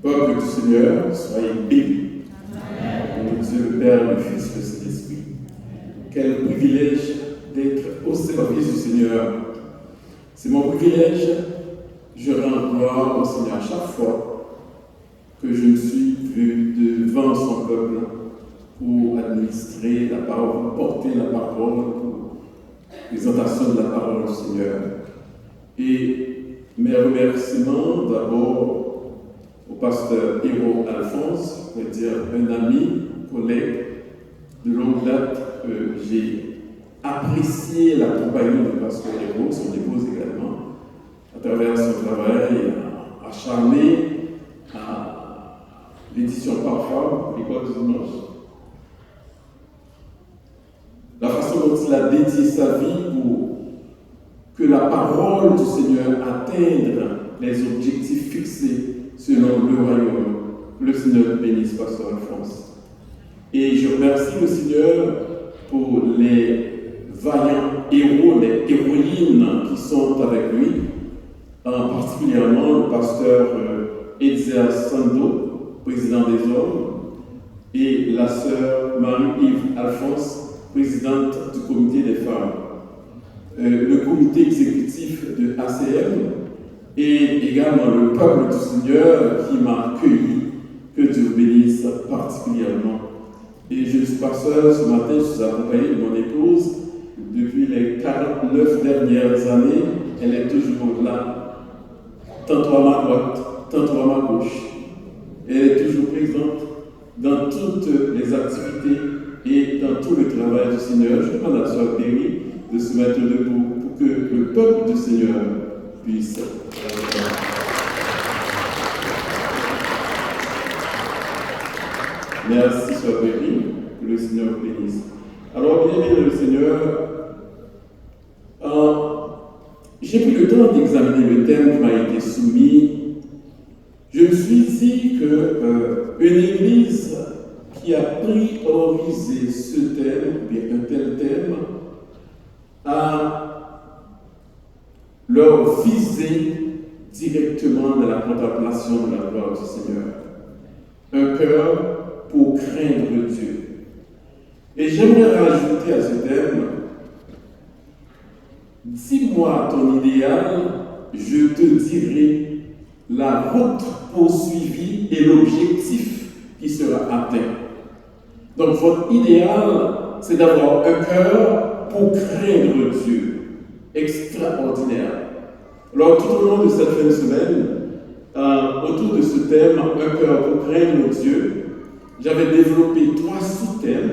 Peuple du Seigneur, soyez bénis. Amen. Dieu le Père, le Fils, le Saint-Esprit. Quel privilège d'être au service du Seigneur. C'est mon privilège. Je rends gloire au Seigneur chaque fois que je me suis vu devant son peuple pour administrer la parole, pour porter la parole, pour présentation de la parole du Seigneur. Et mes remerciements d'abord au pasteur Hérault Alphonse, c'est-à-dire un ami, collègue de longue date, que j'ai apprécié la compagnie du pasteur Hérault, son épouse également, à travers son travail acharné à l'édition Parfum, l'école du dimanche. La façon dont il a dédié sa vie pour que la parole du Seigneur atteigne les objectifs fixés selon le royaume. Le Seigneur bénisse pasteur Alphonse. Et je remercie le Seigneur pour les vaillants héros, les héroïnes qui sont avec lui, particulièrement le pasteur Edzer Sando, président des hommes, et la sœur Marie-Yves Alphonse, présidente du comité des femmes. Le comité exécutif de ACM et également le peuple du Seigneur qui m'a accueilli, que Dieu bénisse particulièrement. Et je ne suis pas seul, ce matin je suis accompagné de mon épouse. Depuis les 49 dernières années, elle est toujours là, tantôt à ma droite, tantôt à ma gauche. Elle est toujours présente dans toutes les activités et dans tout le travail du Seigneur. Je demande à Sœur Péry de se mettre debout pour que le peuple du Seigneur puisse. Merci, Sœur Péry, que le Seigneur vous bénisse. Alors, bien aimé le Seigneur, j'ai pris le temps d'examiner le thème qui m'a été soumis. Je me suis dit qu'une église qui a priorisé ce thème, ou bien un tel thème, a leur visée directement dans la contemplation de la gloire du Seigneur. Un cœur pour craindre Dieu. Et j'aimerais rajouter à ce thème, dis-moi ton idéal, je te dirai la route poursuivie et l'objectif qui sera atteint. Donc votre idéal, c'est d'avoir un cœur pour craindre Dieu. Extraordinaire. Alors tout au long de cette fin de semaine, autour de ce thème, un cœur pour craindre Dieu, j'avais développé 3 sous-thèmes.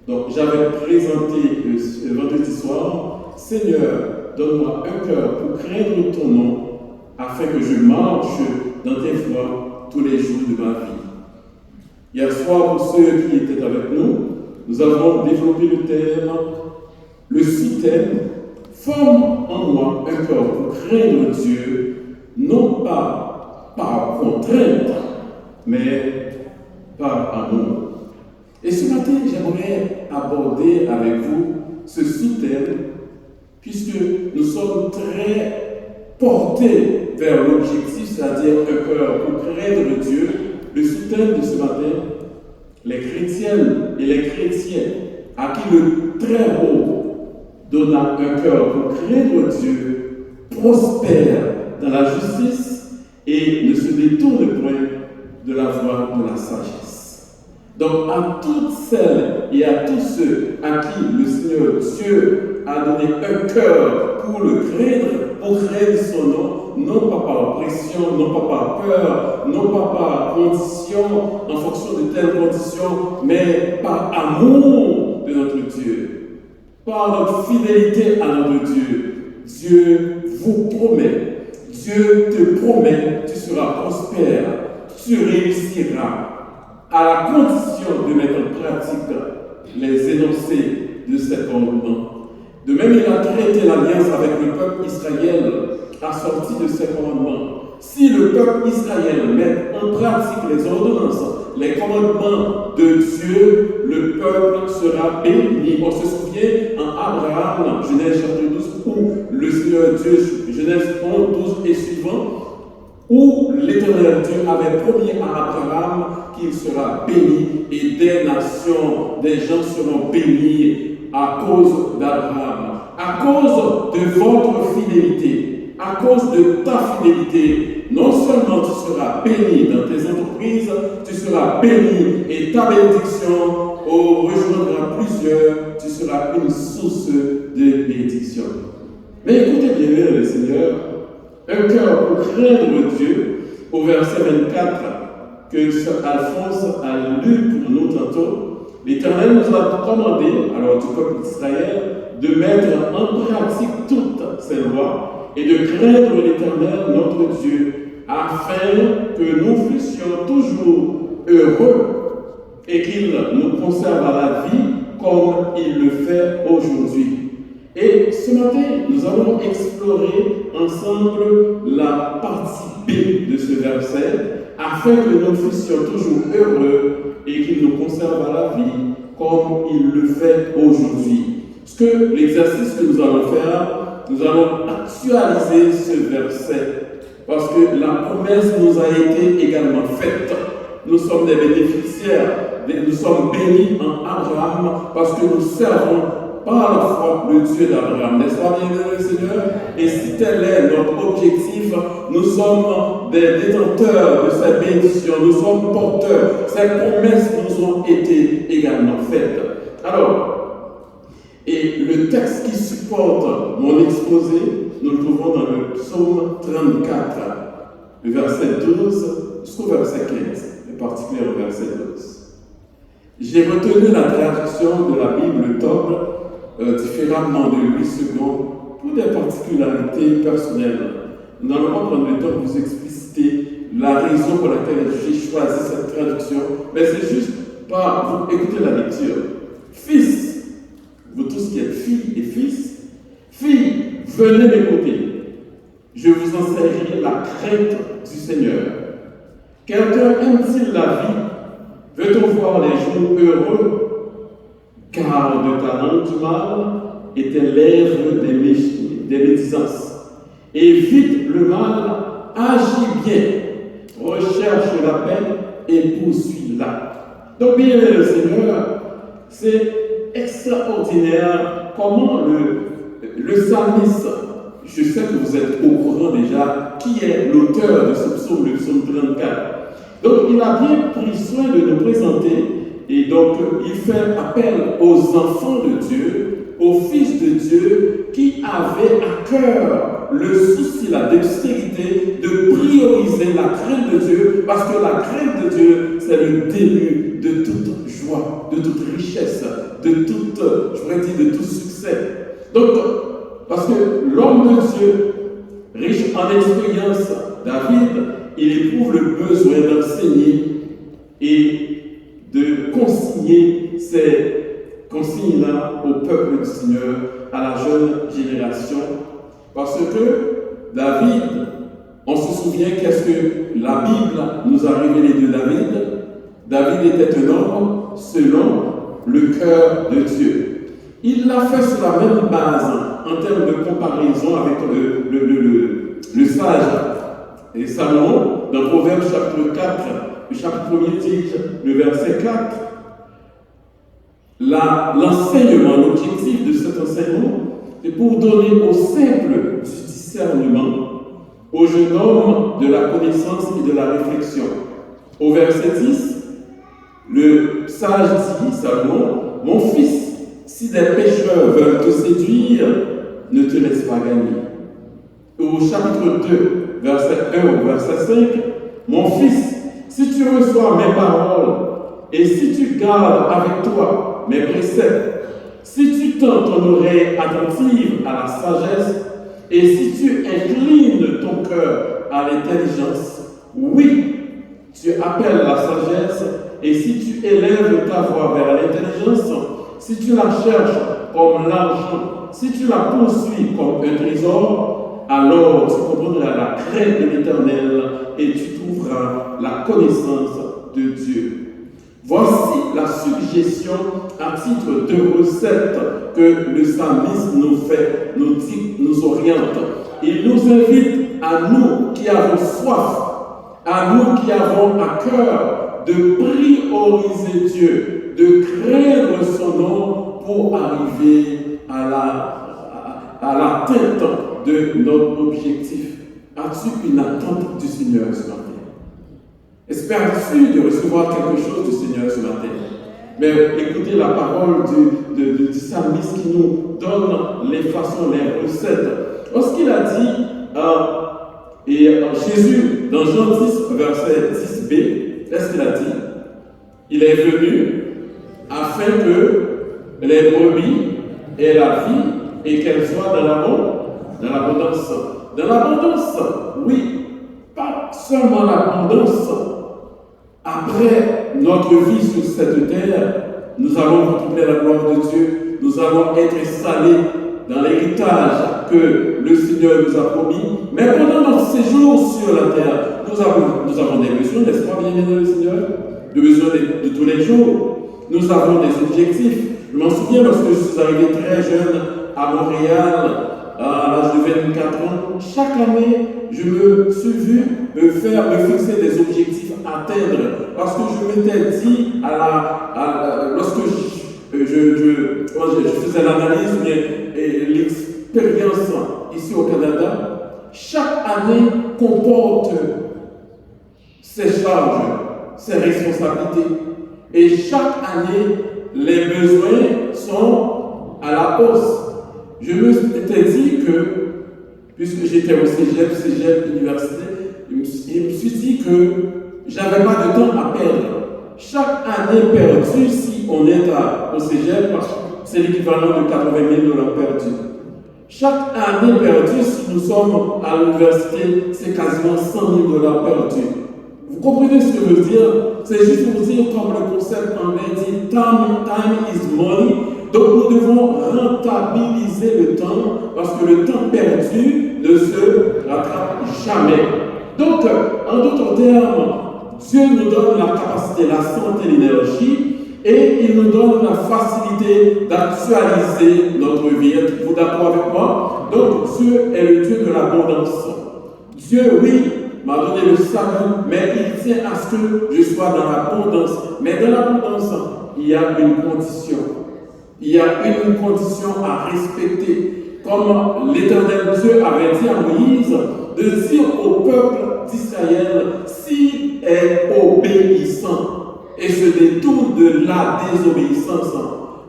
Donc j'avais présenté le vendredi soir, Seigneur, donne-moi un cœur pour craindre ton nom, afin que je marche dans tes voies tous les jours de ma vie. Hier soir, pour ceux qui étaient avec nous, nous avons développé le thème, le sous-thème, forme en moi un cœur pour craindre Dieu, non pas par contrainte, mais par amour. Et ce matin, j'aimerais aborder avec vous ce sous-thème, puisque nous sommes très portés vers l'objectif, c'est-à-dire un cœur pour craindre Dieu. Le sous-thème de ce matin, les chrétiennes et les chrétiens à qui le Très-Haut donna un cœur pour craindre Dieu, prospèrent dans la justice et ne se détournent point de la voie de la sagesse. Donc à toutes celles et à tous ceux à qui le Seigneur Dieu a donné un cœur pour le craindre, pour craindre son nom, non pas par pression, non pas par peur, non pas par condition, en fonction de telles conditions, mais par amour de notre Dieu, par notre fidélité à notre Dieu. Dieu vous promet, Dieu te promet, tu seras prospère, tu réussiras, à la condition de mettre en pratique les énoncés de ces commandements. De même, il a traité l'alliance avec le peuple Israël assorti de ces commandements. Si le peuple Israël met en pratique les ordonnances, les commandements de Dieu, le peuple sera béni. On se souvient en Abraham, Genèse chapitre 12, où le Seigneur Dieu, Genèse 11, 12 et suivant, où l'Éternel Dieu avait promis à Abraham qu'il sera béni et des nations, des gens seront bénis à cause d'Abraham, à cause de votre fidélité, à cause de ta fidélité. Non seulement tu seras béni dans tes entreprises, tu seras béni et ta bénédiction rejoindra plusieurs, tu seras une source de bénédiction. Mais écoutez bien, le Seigneur, un cœur pour craindre Dieu, au verset 24, que Sir Alphonse a lu pour nous tantôt, l'Éternel nous a commandé, alors du peuple d'Israël, de mettre en pratique toutes ces lois et de craindre l'Éternel, notre Dieu, afin que nous fussions toujours heureux et qu'il nous conserve à la vie comme il le fait aujourd'hui. Et ce matin, nous allons explorer ensemble la partie B de ce verset, afin que nous fussions toujours heureux et qu'il nous conserve à la vie comme il le fait aujourd'hui. Ce que l'exercice que nous allons faire, nous allons actualiser ce verset, parce que la promesse nous a été également faite. Nous sommes des bénéficiaires, nous sommes bénis en Abraham, parce que nous servons par la foi le Dieu d'Abraham. N'est-ce pas, bien-aimé Seigneur? Et si tel est notre objectif, nous sommes des détenteurs de cette bénédiction, nous sommes porteurs. Ces promesses nous ont été également faites. Alors, et le texte qui supporte mon exposé, nous le trouvons dans le psaume 34, le verset 12 jusqu'au verset 15, en particulier au verset 12. J'ai retenu la traduction de la Bible Tob différemment de Louis II pour des particularités personnelles. Nous n'allons pas prendre le temps de vous expliciter la raison pour laquelle j'ai choisi cette traduction, mais c'est juste par vous écouter la lecture. Fils, vous tous qui êtes filles et fils, filles, venez m'écouter. Je vous enseignerai la crainte du Seigneur. Quelqu'un aime-t-il la vie? Veut-on voir les jours heureux? Car de ta langue du mal et tes lèvres des médisances. Évite le mal, agis bien, recherche la paix et poursuis-la. Donc, bien le Seigneur, c'est extraordinaire comment le psalmiste, je sais que vous êtes au courant déjà, qui est l'auteur de ce psaume, le psaume 34. Donc, il a bien pris soin de nous présenter. Et donc, il fait appel aux enfants de Dieu, aux fils de Dieu, qui avaient à cœur le souci, la dextérité de prioriser la crainte de Dieu, parce que la crainte de Dieu, c'est le début de toute joie, de toute richesse, de toute, je pourrais dire, de tout succès. Donc, parce que l'homme de Dieu, riche en expérience, David, il éprouve le besoin d'enseigner et de consigner ces consignes-là au peuple du Seigneur, à la jeune génération. Parce que David, on se souvient qu'est-ce que la Bible nous a révélé de David. David était un homme selon le cœur de Dieu. Il l'a fait sur la même base en termes de comparaison avec le sage et Salomon dans Proverbes chapitre 4. Le chapitre 1er dit, le verset 4, l'enseignement, l'objectif de cet enseignement, c'est pour donner au simple du discernement, au jeune homme de la connaissance et de la réflexion. Au verset 10, le sage dit, Salomon, mon fils, si des pécheurs veulent te séduire, ne te laisse pas gagner. Au chapitre 2, verset 1 au verset 5, mon fils, si tu reçois mes paroles et si tu gardes avec toi mes préceptes, si tu tends ton oreille attentive à la sagesse et si tu inclines ton cœur à l'intelligence, oui, tu appelles la sagesse et si tu élèves ta voix vers l'intelligence, si tu la cherches comme l'argent, si tu la poursuis comme un trésor, alors tu comprendras la crainte de l'Éternel et tu trouveras la connaissance de Dieu. Voici la suggestion à titre de recette que le psalmiste nous fait, nous oriente. il nous invite à nous qui avons soif, à nous qui avons à cœur de prioriser Dieu, de craindre son nom pour arriver à l'atteinte de notre objectif. As-tu une attente du Seigneur ce matin? Espères-tu de recevoir quelque chose du Seigneur ce matin? Mais écoutez la parole du psalmiste qui nous donne les façons, les recettes. Lorsqu'il a dit, Jésus, dans Jean 10, verset 10b, qu'est-ce qu'il a dit? Il est venu afin que les brebis aient la vie et qu'elles soient dans l'abondance. Dans l'abondance, oui, pas seulement l'abondance. Après notre vie sur cette terre, nous allons contempler la gloire de Dieu, nous allons être installés dans l'héritage que le Seigneur nous a promis. Mais pendant notre séjour sur la terre, nous avons des besoins, n'est-ce pas, bien-aimés dans le Seigneur? Des besoins de tous les jours. Nous avons des objectifs. Je m'en souviens lorsque je suis arrivé très jeune à Montréal, à l'âge de 24 ans, chaque année, je me suis vu me fixer des objectifs à atteindre. Parce que je m'étais dit, lorsque je faisais l'analyse, l'expérience ici au Canada, chaque année comporte ses charges, ses responsabilités. Et chaque année, les besoins sont à la hausse. Je me suis dit que, puisque j'étais au cégep, université, je me suis dit que j'avais pas de temps à perdre. Chaque année perdue, si on est au cégep, c'est l'équivalent de 80 000 $ perdus. Chaque année perdue, si nous sommes à l'université, c'est quasiment 100 000 $ perdus. Vous comprenez ce que je veux dire? C'est juste pour dire, comme le concept anglais dit, time is money. Donc nous devons rentabiliser le temps, parce que le temps perdu ne se rattrape jamais. Donc, en d'autres termes, Dieu nous donne la capacité, la santé, l'énergie, et il nous donne la facilité d'actualiser notre vie. Êtes-vous d'accord avec moi? Donc, Dieu est le Dieu de l'abondance. Dieu, oui, m'a donné le salut, mais il tient à ce que je sois dans l'abondance. Mais dans l'abondance, il y a une condition. Il y a une condition à respecter. Comme l'Éternel Dieu avait dit à Moïse, de dire au peuple d'Israël, s'il est obéissant et se détourne de la désobéissance,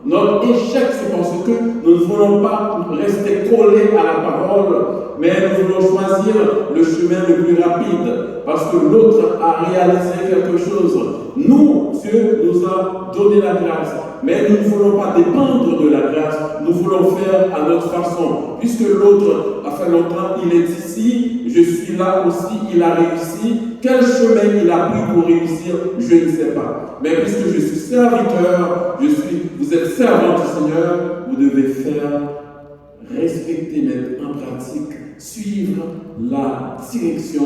notre échec, c'est parce que nous ne voulons pas rester collés à la parole, mais nous voulons choisir le chemin le plus rapide, parce que l'autre a réalisé quelque chose. Nous, Dieu nous a donné la grâce, mais nous ne voulons pas dépendre de la grâce, nous voulons faire à notre façon. Puisque l'autre a fait longtemps, il est ici, je suis là aussi, il a réussi. Quel chemin il a pris pour réussir, je ne sais pas. Mais puisque je suis serviteur, vous êtes servant du Seigneur, vous devez faire, respecter, mettre en pratique, suivre la direction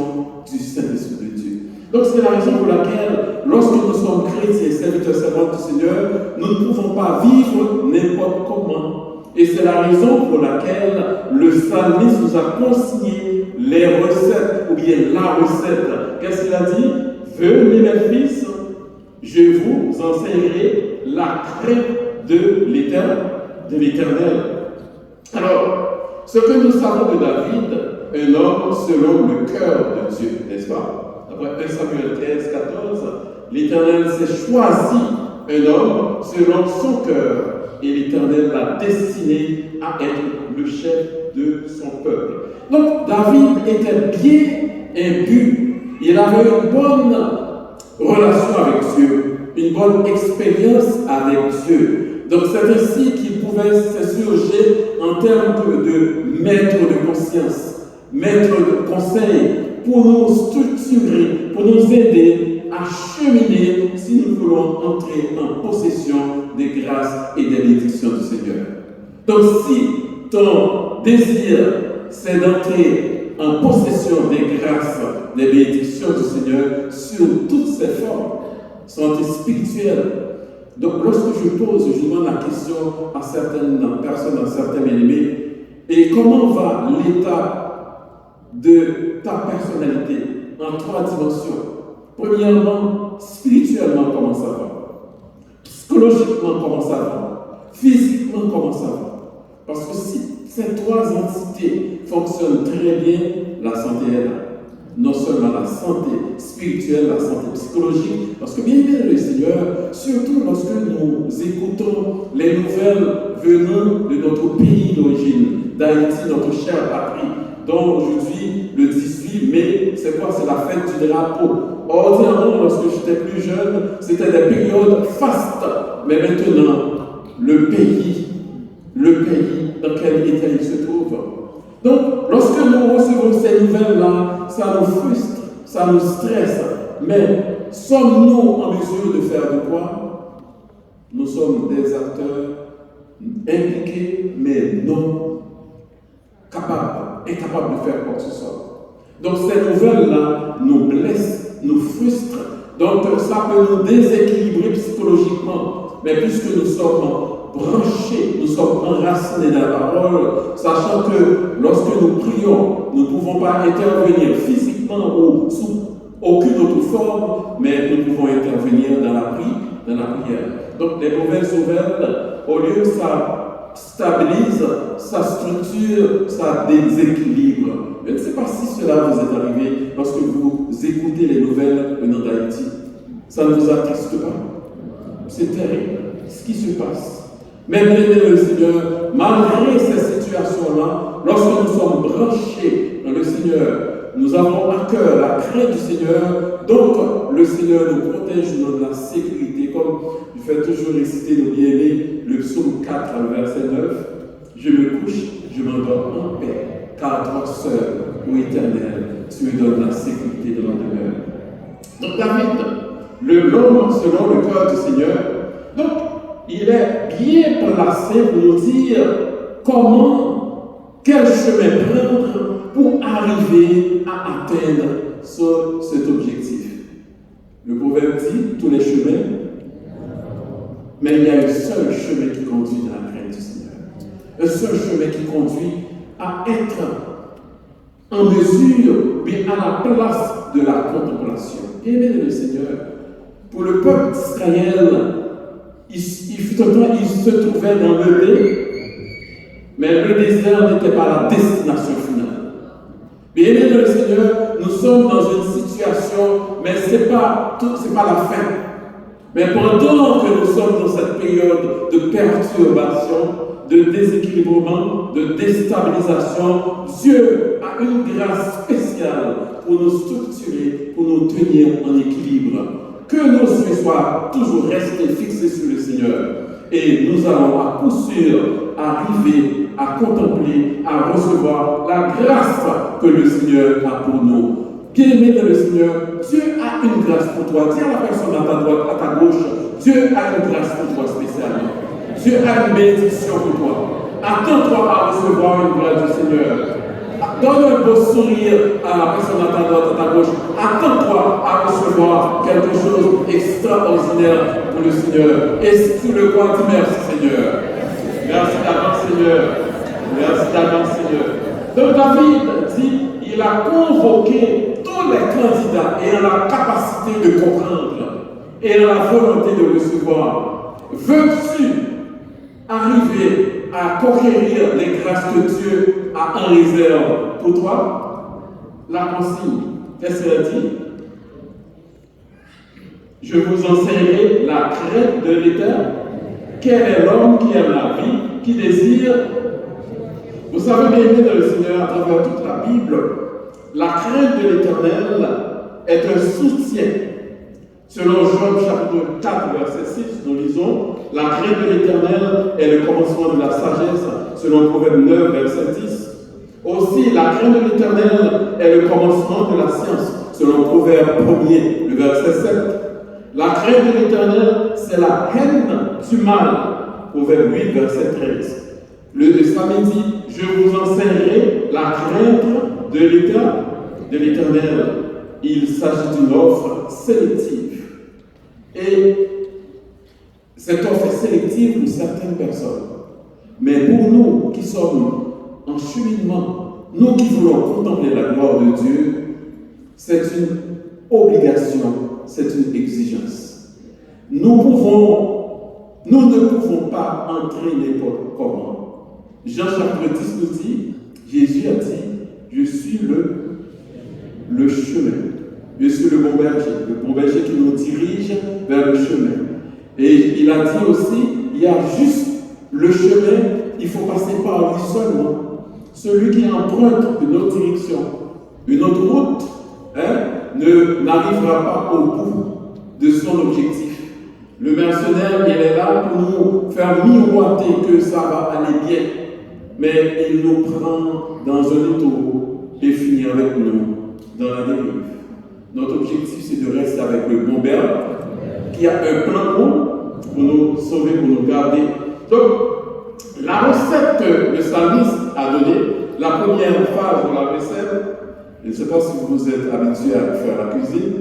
du Saint-Esprit de Dieu. Donc c'est la raison pour laquelle, lorsque nous sommes chrétiens, serviteurs, servants du Seigneur, nous ne pouvons pas vivre n'importe comment. Et c'est la raison pour laquelle le psalmiste nous a consigné les recettes, ou bien la recette. Qu'est-ce qu'il a dit? Venez mes fils, je vous enseignerai la crainte de l'Éternel. Alors, ce que nous savons de David, un homme selon le cœur de Dieu, n'est-ce pas? Après 1 Samuel 13, 14, l'Éternel s'est choisi un homme selon son cœur, et l'Éternel l'a destiné à être le chef de son peuple. Donc, David était bien imbu. Il avait une bonne relation avec Dieu, une bonne expérience avec Dieu. Donc, c'est ainsi qu'il pouvait s'insurger en termes de maître de conscience, maître de conseil, pour nous structurer, pour nous aider à cheminer si nous voulons entrer en possession des grâces et des bénédictions du Seigneur. Donc, si ton désir, c'est d'entrer en possession des grâces, des bénédictions du Seigneur sur toutes ses formes, santé spirituelle. Donc, lorsque je demande la question à certaines personnes, à certains bien-aimés, et comment va l'état de ta personnalité en 3 dimensions. Premièrement, spirituellement, comment ça va? Psychologiquement, comment ça va? Physiquement, comment ça va? Parce que si ces 3 entités fonctionnent très bien, la santé est là. Non seulement la santé spirituelle, la santé psychologique, parce que bien aimé le Seigneur, surtout lorsque nous écoutons les nouvelles venant de notre pays d'origine, d'Haïti, notre chère patrie, dont aujourd'hui, le 18 mai, c'est quoi? C'est la fête du drapeau. Ordinairement, lorsque j'étais plus jeune, c'était des périodes fastes. Mais maintenant, le pays dans quel état il se trouve. Donc, lorsque nous recevons ces nouvelles-là, ça nous frustre, ça nous stresse. Mais sommes-nous en mesure de faire de quoi? Nous sommes des acteurs impliqués, mais non incapables de faire quoi que ce soit. Donc, ces nouvelles-là nous blessent, nous frustrent. Donc, ça peut nous déséquilibrer psychologiquement. Mais puisque nous sommes branchés, nous sommes enracinés dans la parole, sachant que lorsque nous prions, nous ne pouvons pas intervenir physiquement ou sous aucune autre forme, mais nous pouvons intervenir dans la prière. Donc les mauvaises nouvelles, au lieu que ça stabilise, ça structure, ça déséquilibre. Je ne sais pas si cela vous est arrivé lorsque vous écoutez les nouvelles venant d'Haïti. Ça ne vous attriste pas? C'est terrible ce qui se passe. Mais bien aimé le Seigneur, malgré ces situations-là, lorsque nous sommes branchés dans le Seigneur, nous avons à cœur la crainte du Seigneur, donc le Seigneur nous protège, nous donne la sécurité, comme je fais toujours réciter nos bien-aimés, le psaume 4, verset 9, je me couche, je m'endors en paix, car toi seul, ô Éternel, tu me donnes la sécurité de la demeure. Donc David, l'homme selon le cœur du Seigneur, donc il est bien placé pour nous dire quel chemin prendre pour arriver à atteindre cet objectif. Le proverbe dit tous les chemins, mais il y a un seul chemin qui conduit à la crainte du Seigneur. Un seul chemin qui conduit à être en mesure, mais à la place de la contemplation. Aimez le Seigneur. Pour le peuple d'Israël, il se trouvait dans le désert, mais le désert n'était pas la destination finale. Bien aimé le Seigneur, nous sommes dans une situation, mais ce n'est pas la fin. Mais pendant que nous sommes dans cette période de perturbation, de déséquilibrement, de déstabilisation, Dieu a une grâce spéciale pour nous structurer, pour nous tenir en équilibre. Que nos yeux soient toujours restés fixés sur le Seigneur. Et nous allons à coup sûr arriver à contempler, à recevoir la grâce que le Seigneur a pour nous. Bien-aimé dans le Seigneur, Dieu a une grâce pour toi. Dis à la personne à ta droite, à ta gauche, Dieu a une grâce pour toi spécialement. Dieu a une bénédiction pour toi. Attends-toi à recevoir une grâce du Seigneur. Donne un beau sourire à la personne à ta droite, à ta gauche. Attends-toi à recevoir quelque chose d'extraordinaire pour le Seigneur. Et si tu le crois, dis merci Seigneur. Merci d'avance Seigneur. Merci d'avance Seigneur. Donc David dit, il a convoqué tous les candidats ayant la capacité de comprendre et la volonté de recevoir. Veux-tu arriver à conquérir les grâces que Dieu a en réserve pour toi? La consigne, qu'est-ce qu'elle dit? Je vous enseignerai la crainte de l'Éternel. Quel est l'homme qui aime la vie, qui désire? Vous savez bien aimé dans le Seigneur, à travers toute la Bible, la crainte de l'Éternel est un soutien. Selon Job chapitre 4, verset 6, nous lisons, la crainte de l'Éternel est le commencement de la sagesse, selon Proverbe 9, verset 10. Aussi, la crainte de l'Éternel est le commencement de la science, selon Proverbe 1er, le verset 7. La crainte de l'Éternel, c'est la haine du mal, Proverbe 8, verset 13. Le samedi, je vous enseignerai la crainte de l'Éternel. Il s'agit d'une offre sélective. Et cette offre est sélective pour certaines personnes. Mais pour nous qui sommes en cheminement nous qui voulons contempler la gloire de Dieu, c'est une obligation, c'est une exigence. Nous ne pouvons pas entrer n'importe comment. Jean chapitre 10 nous dit, Jésus a dit, je suis le chemin. Je suis le bon berger qui nous dirige vers le chemin. Et il a dit aussi, il y a juste le chemin, il faut passer par lui seulement. Celui qui emprunte une autre direction, une autre route, n'arrivera pas au bout de son objectif. Le mercenaire, il est là pour nous faire miroiter que ça va aller bien, mais il nous prend dans un étau et finit avec nous dans la dérive. Notre objectif, c'est de rester avec le bon berger qui a un plan pour nous sauver, pour nous garder. Donc, la recette que le psalmiste a donnée, la première phase de la recette, je ne sais pas si vous êtes habitué à faire la cuisine,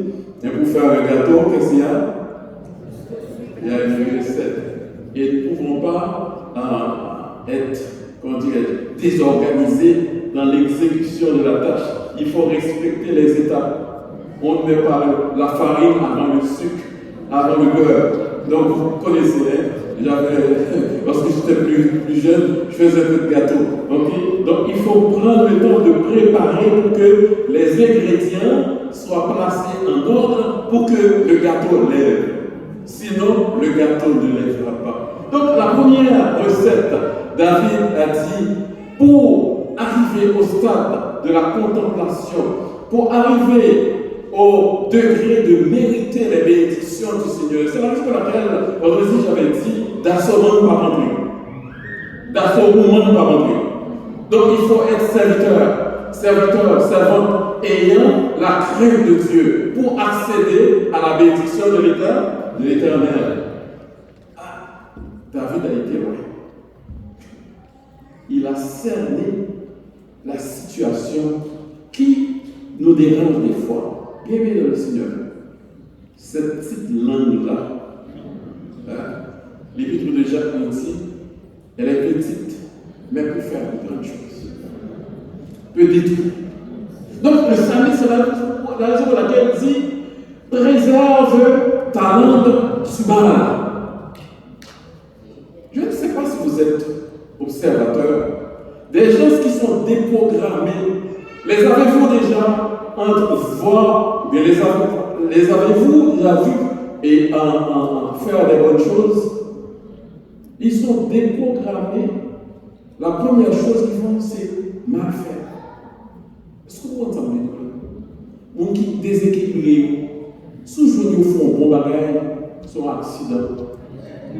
mais pour faire un gâteau, qu'est-ce qu'il y a? Il y a une recette. Et nous ne pouvons pas être, désorganisés dans l'exécution de la tâche. Il faut respecter les étapes. On ne met pas la farine avant le sucre, avant le beurre. Donc vous connaissez, lorsque j'étais plus jeune, je faisais un peu de gâteau. Okay? Donc il faut prendre le temps de préparer pour que les ingrédients soient placés en ordre pour que le gâteau lève. Sinon, le gâteau ne lèvera pas. Donc la première recette, David a dit, pour arriver au stade de la contemplation, pour arriver au degré de mériter les bénédictions du Seigneur. C'est la raison pour laquelle, aujourd'hui, j'avais dit, d'assommant par rempli. D'assommant par rempli. Donc, il faut être serviteur, servante, ayant la crainte de Dieu pour accéder à la bénédiction de l'Éternel. David a été roi. Il a cerné la situation qui nous dérange des fois. Bien dans le Seigneur, cette petite langue-là, l'épître de Jacques nous dit, elle est petite, mais peut faire de grandes choses. Peut détruire. Donc le psalmiste, c'est la raison pour laquelle il dit, préserve ta langue du mal. Je ne sais pas si vous êtes observateur, des gens qui sont déprogrammés, les avez-vous déjà entre voir, mais les avez-vous déjà vus et en faire des bonnes choses? Ils sont déprogrammés. La première chose qu'ils font, c'est mal faire. Est-ce que vous entendez? On qui déséquilibré, souvent ils font un bon bagage, sont accident.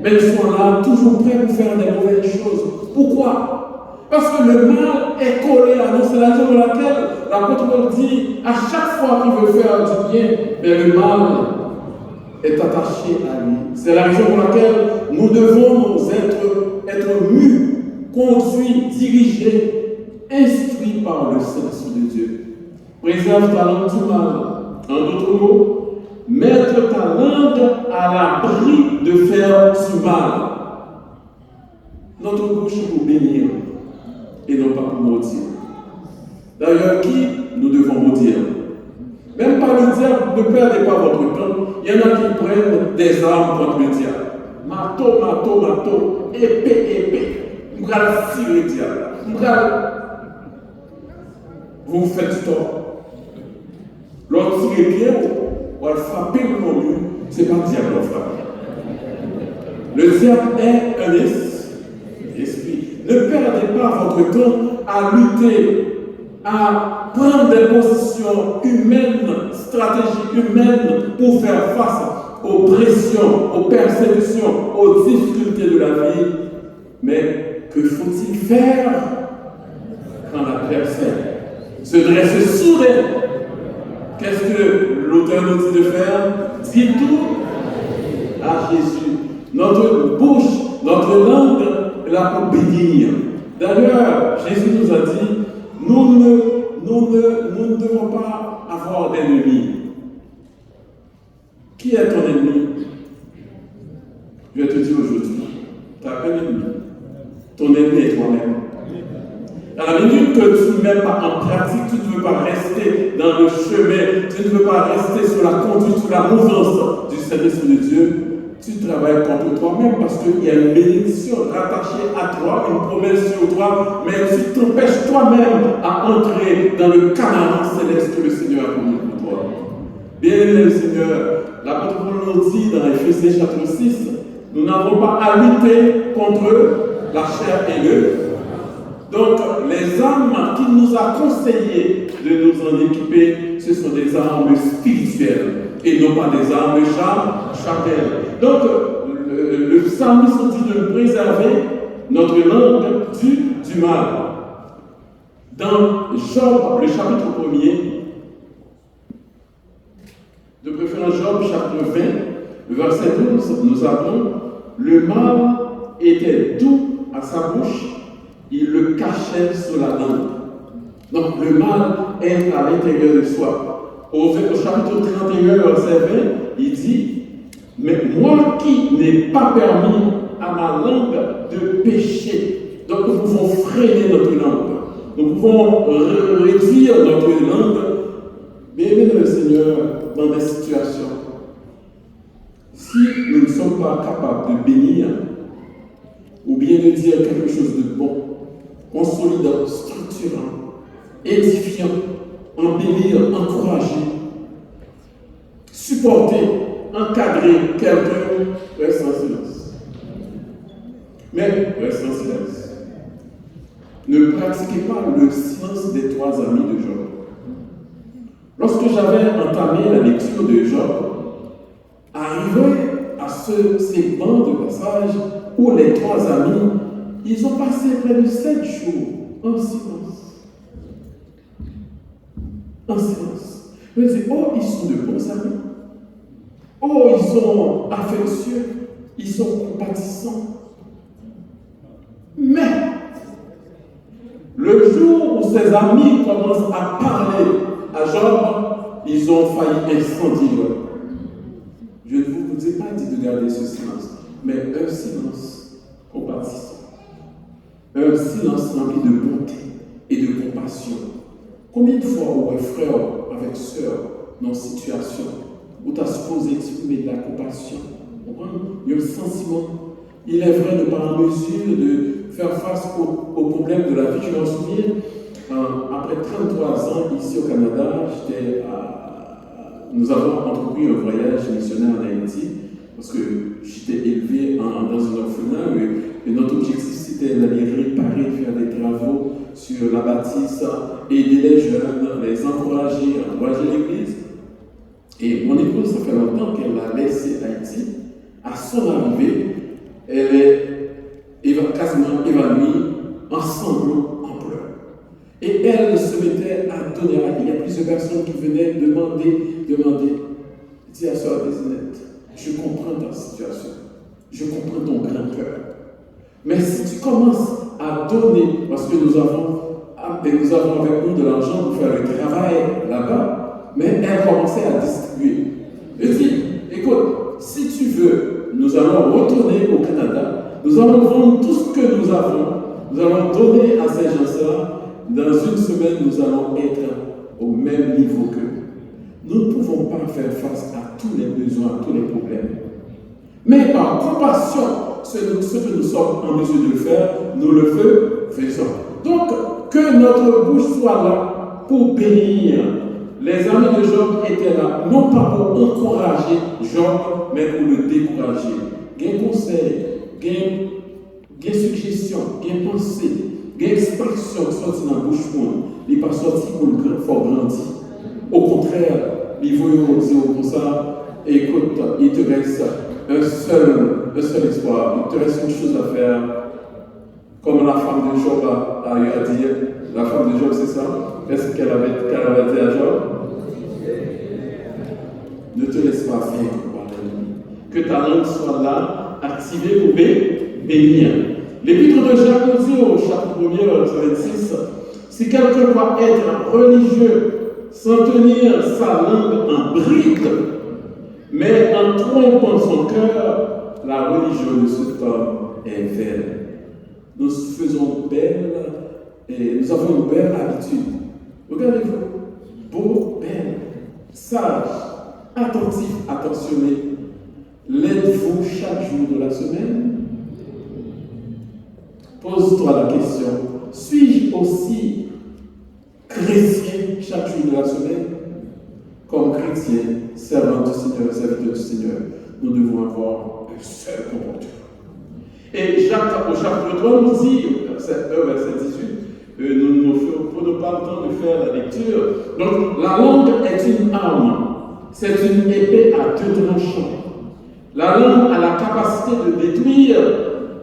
Mais ils sont là, toujours prêts pour faire des mauvaises choses. Pourquoi? Parce que le mal est collé à nous. C'est la raison pour laquelle l'apôtre Paul dit, à chaque fois qu'il veut faire du bien, mais le mal est attaché à lui. C'est la raison pour laquelle nous devons être mus, conduits, dirigés, instruits par le Saint-Esprit de Dieu. Préserve ta langue du mal. En d'autres mots, mettre ta langue à l'abri de faire du mal. Notre bouche pour bénir et non pas pour maudire. D'ailleurs, qui nous devons maudire? Même par le diable, ne perdez pas votre temps. Il y en a qui prennent des armes contre le diable. Marteau, épée. Nous allons tirer le diable. Vous faites du tort. L'autre tire bien, on va frapper le nom lui. Ce n'est pas le diable qui frappe. Le diable est un esprit. Ne perdez pas votre temps à lutter, à prendre des positions humaines, stratégies humaines pour faire face aux pressions, aux persécutions, aux difficultés de la vie. Mais que faut-il faire quand la personne se dresse soudain? Qu'est-ce que l'auteur nous dit de faire? Dis tout à Jésus. Notre bouche, notre langue est là pour bénir. D'ailleurs, Jésus nous a dit, nous ne devons pas avoir d'ennemis. Qui est ton ennemi? Je vais te dire aujourd'hui, tu as un ennemi. Ton ennemi est toi-même. À la minute que tu ne mets pas en pratique, tu ne veux pas rester dans le chemin, tu ne veux pas rester sur la conduite, sur la mouvance du Saint-Esprit de Dieu, tu travailles contre toi-même parce qu'il y a une bénédiction rattachée à toi, une promesse sur toi, mais tu t'empêches toi-même à entrer dans le Canaan céleste que le Seigneur a promis pour toi. Bien-aimé le Seigneur, l'apôtre Paul nous dit dans Éphésiens chapitre 6, nous n'avons pas à lutter contre la chair et le. Donc, les armes qu'il nous a conseillé de nous en équiper, ce sont des armes spirituelles et non pas des armes charnelles. Donc, le psalmiste dit de nous préserver notre langue du mal. Dans Job, le chapitre 1er, de préférence Job, chapitre 20, le verset 12, nous avons le mal était doux à sa bouche, il le cachait sous la langue. Donc le mal est à l'intérieur de soi. Au chapitre 31, verset 20, il dit, mais moi qui n'ai pas permis à ma langue de pécher. Donc nous pouvons freiner notre langue. Nous pouvons réduire notre langue. Bien-aimé le Seigneur, dans des situations, si nous ne sommes pas capables de bénir, ou bien de dire quelque chose de bon, consolidant, structurant, édifiant, embellir, encourager, supporter, encadrer quelqu'un, reste en silence. Mais reste en silence. Ne pratiquez pas le silence des 3 amis de Job. Lorsque j'avais entamé la lecture de Job, arrivé à ce segment de passage où les 3 amis, ils ont passé près de 7 jours en silence. En silence. Je me dis, oh, ils sont de bons amis. Oh, ils sont affectueux. Ils sont compatissants. Mais, le jour où ces amis commencent à parler à Job, ils ont failli incendier Job. Je ne vous ai pas dit de garder ce silence, mais un silence compatissant. Un silence rempli de bonté et de compassion. Combien de fois, ouais, frère avec sœur, dans situation où tu as supposé exprimer de la compassion, il y a un sentiment, il est vrai de ne pas en mesure de faire face aux problèmes de la vie. Je m'en souviens, après 33 ans ici au Canada, nous avons entrepris un voyage missionnaire en Haïti, parce que j'étais élevé dans un orphelinat, et notre objectif c'était d'aller réparer, faire des travaux sur la bâtisse, aider les jeunes, les encourager l'église. Et mon épouse, ça fait longtemps qu'elle a laissé Haïti. À son arrivée, elle est quasiment évanouie, en sanglots, en pleurs. Et elle se mettait à donner la vie. Il y a plusieurs personnes qui venaient demander. Dis à Sœur Désinette, je comprends ta situation. Je comprends ton grand cœur. Mais si tu commences à donner, parce que nous avons avec nous de l'argent pour faire le travail là-bas, mais elle commençait à distribuer. Je dis, écoute, si tu veux, nous allons retourner au Canada, nous allons vendre tout ce que nous avons, nous allons donner à ces gens-là. Dans une semaine, nous allons être au même niveau qu'eux. Nous ne pouvons pas faire face à tous les besoins, à tous les problèmes. Mais par compassion, ce que nous sommes en mesure de le faire, nous le faisons. Donc, que notre bouche soit là pour bénir. Les amis de Job étaient là, non pas pour encourager Job, mais pour le décourager. Gain conseil, gain suggestion, gain pensée, gain expression sortie dans la bouche, il n'est pas sorti pour le fort grandir. Au contraire, il faut dire comme ça, écoute, il te reste un seul espoir, il te reste une chose à faire, comme la femme de Job a eu à dire. La femme de Job, c'est ça? Qu'est-ce qu'elle avait dit à Job? Ne te laisse pas faire, que ta langue soit là, activée pour bénir. L'épître de Jacques nous dit au chapitre 1er, verset 26, si quelqu'un doit être religieux sans tenir sa langue en bride, mais en trompant son cœur, la religion de cet homme est vaine. Nous faisons belle Et nous avons une belle habitude. Regardez-vous, beau, belle, sage, attentif, attentionné. L'êtes-vous chaque jour de la semaine? Pose-toi la question, suis-je aussi chrétien chaque jour de la semaine? Comme chrétien, servant du Seigneur, serviteur du Seigneur, nous devons avoir un seul comportement. Et Jacques, au chapitre 3, nous dit, verset 18, pour ne pas le temps de faire la lecture. Donc, la langue est une arme, c'est une épée à deux tranchants. La langue a la capacité de détruire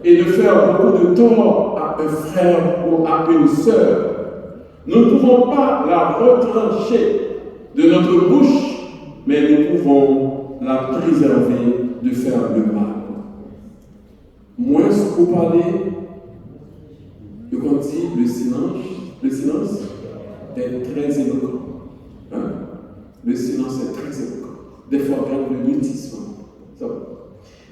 et de faire beaucoup de tort à un frère ou à une sœur. Nous ne pouvons pas la retrancher de notre bouche, mais nous pouvons la préserver de faire le mal. Moins vous parlez, qu'on dit le silence est très éloquent. Hein? Le silence est très éloquent. Des fois, même le mutisme.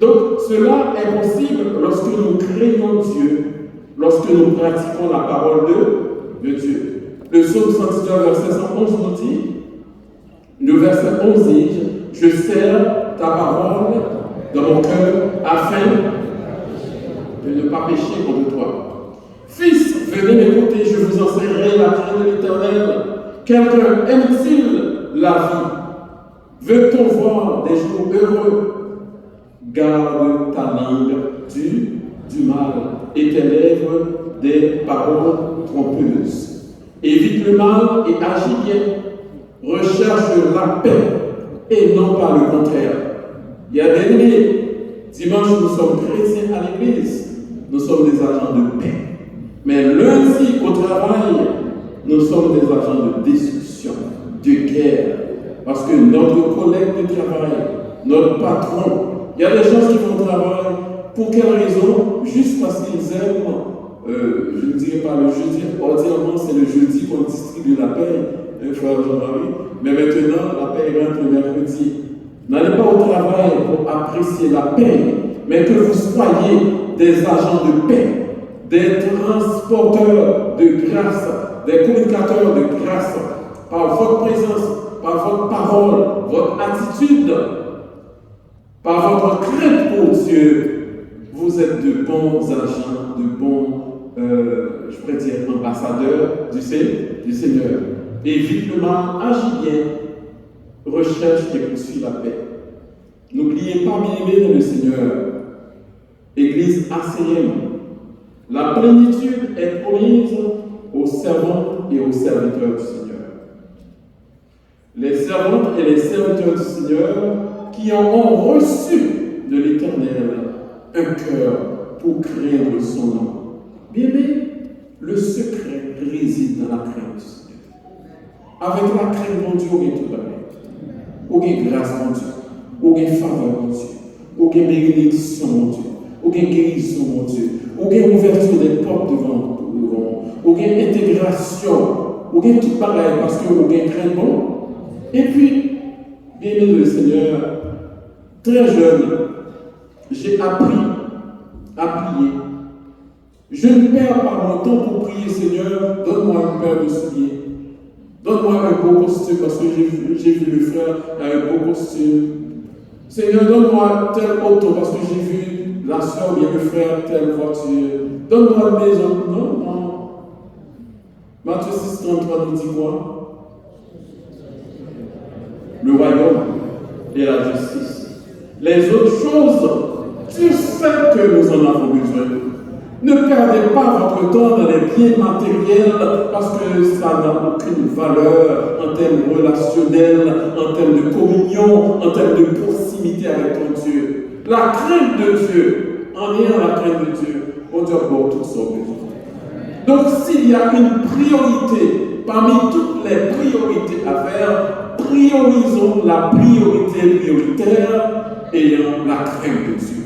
Donc, cela est possible lorsque nous craignons Dieu, lorsque nous pratiquons la parole de Dieu. Le psaume 119, verset 111 nous dit, le verset 11 dit, je serre ta parole dans mon cœur afin de ne pas pécher contre toi. Fils, venez m'écouter, je vous enseignerai la crainte de l'Éternel. Quelqu'un aime-t-il la vie? Veut-on voir des jours heureux? Garde ta langue du mal et tes lèvres des paroles trompeuses. Évite le mal et agis bien. Recherche la paix et non pas le contraire. Il y a des nuits, dimanche nous sommes chrétiens à l'église, nous sommes des agents de paix. Mais lundi au travail, nous sommes des agents de destruction, de guerre. Parce que notre collègue de travail, notre patron, il y a des gens qui vont au travail, pour quelle raison? Juste parce qu'ils aiment, je ne dirais pas le jeudi, ordinairement c'est le jeudi qu'on distribue la paix, frère Jean-Marie, mais maintenant la paix rentre le mercredi. N'allez pas au travail pour apprécier la paix, mais que vous soyez des agents de paix, des transporteurs de grâce, des communicateurs de grâce, par votre présence, par votre parole, votre attitude, par votre crainte pour Dieu. Vous êtes de bons agents, de bons, je pourrais dire, ambassadeurs du Seigneur. Évite le mal, agis bien, recherche et poursuis la paix. N'oubliez pas, bien-aimés dans le Seigneur, Église ACM, la plénitude est promise aux servantes et aux serviteurs du Seigneur. Les servantes et les serviteurs du Seigneur qui ont reçu de l'Éternel un cœur pour craindre son nom. Bien-aimés, le secret réside dans la crainte du Seigneur. Avec la crainte, mon Dieu, on est tout pareil. On est grâce, mon Dieu. On est faveur, mon Dieu. On est bénédiction, mon Dieu. On est guérison, mon Dieu. On est ouverture des portes devant nous. On est intégration. On est tout pareil parce qu'on est très bon. Et puis, bien-aimé le Seigneur, très jeune, j'ai appris à prier. Je ne perds pas mon temps pour prier, Seigneur, donne-moi une paire de souliers. Donne-moi un beau costume, parce que j'ai vu le frère a un beau costume. Seigneur, donne-moi telle auto, parce que j'ai vu la soeur ou bien le frère telle voiture. Donne-moi une maison. Non, non. Matthieu 6,33 nous dit quoi? Le royaume et la justice. Les autres choses, tu sais que nous en avons besoin. Ne perdez pas votre temps dans les biens matériels parce que ça n'a aucune valeur en termes relationnels, en termes de communion, en termes de proximité avec ton Dieu. La crainte de Dieu, en ayant la crainte de Dieu, on doit avoir toutes sortes de choses. Donc s'il y a une priorité, parmi toutes les priorités à faire, priorisons la priorité prioritaire ayant la crainte de Dieu.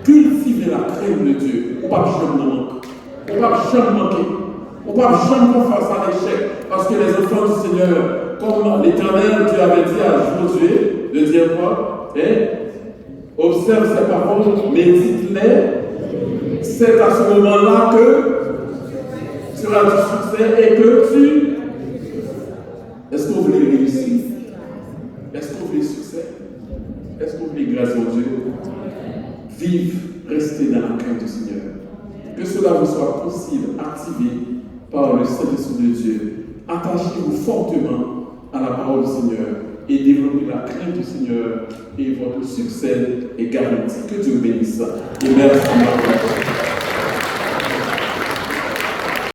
Cultiver la crainte de Dieu. On ne va jamais manquer. On ne va jamais manquer. On ne va jamais faire face à l'échec. Parce que les enfants du Seigneur, comme l'Éternel, Dieu avait dit à Josué, de dire quoi? Observe ces paroles, médite-les. C'est à ce moment-là que tu sera du succès et que tu... Est-ce que vous voulez réussir? Est-ce que vous voulez succès? Est-ce que vous voulez grâce à Dieu? Vive, restez dans la crainte du Seigneur. Que cela vous soit possible, activé par le Saint-Esprit de Dieu. Attachez-vous fortement à la parole du Seigneur et développez la crainte du Seigneur et votre succès est garanti. Que Dieu bénisse. Et merci.